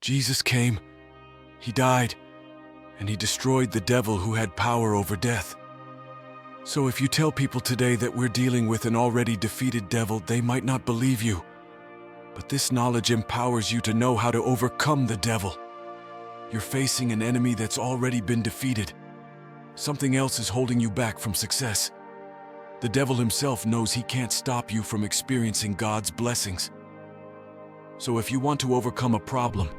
Jesus came, he died, and he destroyed the devil who had power over death. So if you tell people today that we're dealing with an already defeated devil, they might not believe you. But this knowledge empowers you to know how to overcome the devil. You're facing an enemy that's already been defeated. Something else is holding you back from success. The devil himself knows he can't stop you from experiencing God's blessings. So if you want to overcome a problem,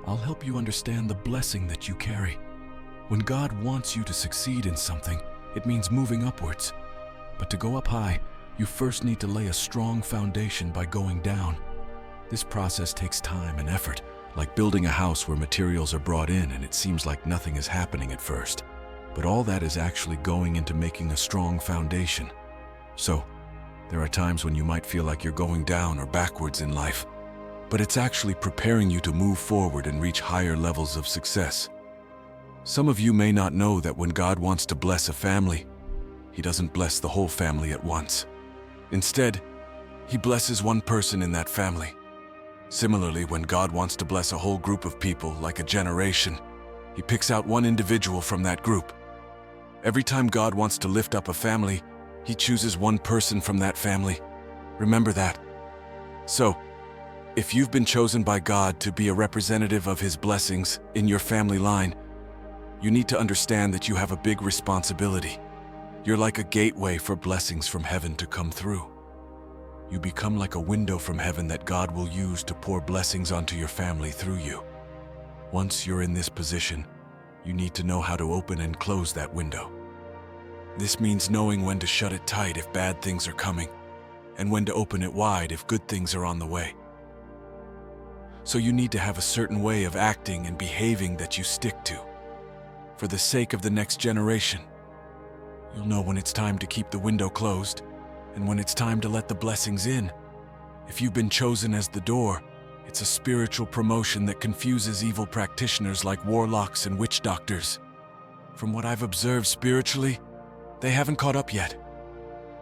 I'll help you understand the blessing that you carry. When God wants you to succeed in something, it means moving upwards. But to go up high, you first need to lay a strong foundation by going down. This process takes time and effort, like building a house where materials are brought in and it seems like nothing is happening at first. But all that is actually going into making a strong foundation. So, there are times when you might feel like you're going down or backwards in life, but it's actually preparing you to move forward and reach higher levels of success. Some of you may not know that when God wants to bless a family, He doesn't bless the whole family at once. Instead, He blesses one person in that family. Similarly, when God wants to bless a whole group of people, like a generation, He picks out one individual from that group. Every time God wants to lift up a family, He chooses one person from that family. Remember that. So, if you've been chosen by God to be a representative of His blessings in your family line, you need to understand that you have a big responsibility. You're like a gateway for blessings from heaven to come through. You become like a window from heaven that God will use to pour blessings onto your family through you. Once you're in this position, you need to know how to open and close that window. This means knowing when to shut it tight if bad things are coming, and when to open it wide if good things are on the way. So you need to have a certain way of acting and behaving that you stick to. For the sake of the next generation, you'll know when it's time to keep the window closed, and when it's time to let the blessings in. If you've been chosen as the door, it's a spiritual promotion that confuses evil practitioners like warlocks and witch doctors. From what I've observed spiritually, they haven't caught up yet.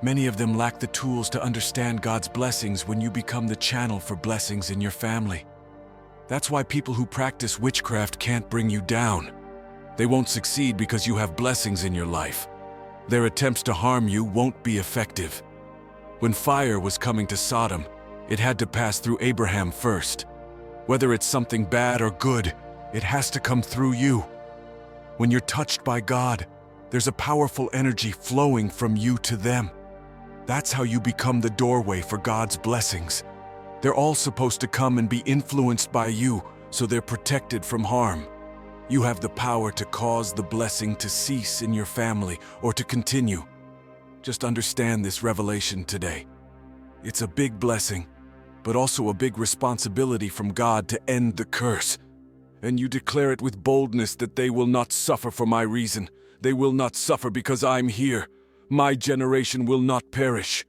Many of them lack the tools to understand God's blessings when you become the channel for blessings in your family. That's why people who practice witchcraft can't bring you down. They won't succeed because you have blessings in your life. Their attempts to harm you won't be effective. When fire was coming to Sodom, it had to pass through Abraham first. Whether it's something bad or good, it has to come through you. When you're touched by God, there's a powerful energy flowing from you to them. That's how you become the doorway for God's blessings. They're all supposed to come and be influenced by you, so they're protected from harm. You have the power to cause the blessing to cease in your family or to continue. Just understand this revelation today. It's a big blessing, but also a big responsibility from God to end the curse. And you declare it with boldness that they will not suffer for my reason. They will not suffer because I'm here. My generation will not perish.